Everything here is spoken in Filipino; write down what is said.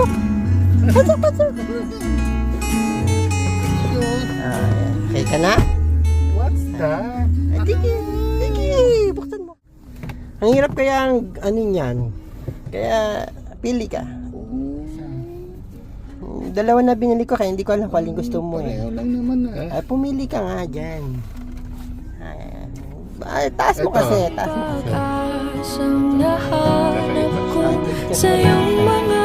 Pasok! Pasok, pasok! Okay ka na? What's that? Sige, sige, buksan mo. Ang hirap kaya ang ano niyan. Kaya pili ka. Dalawa na binili ko kaya hindi ko alam kung alin gusto mo eh. Pareho lang naman Ay, pumili ka nga dyan. Ay, taas mo kasi, taas mo kasi. Ang nahanap ko sa iyong mga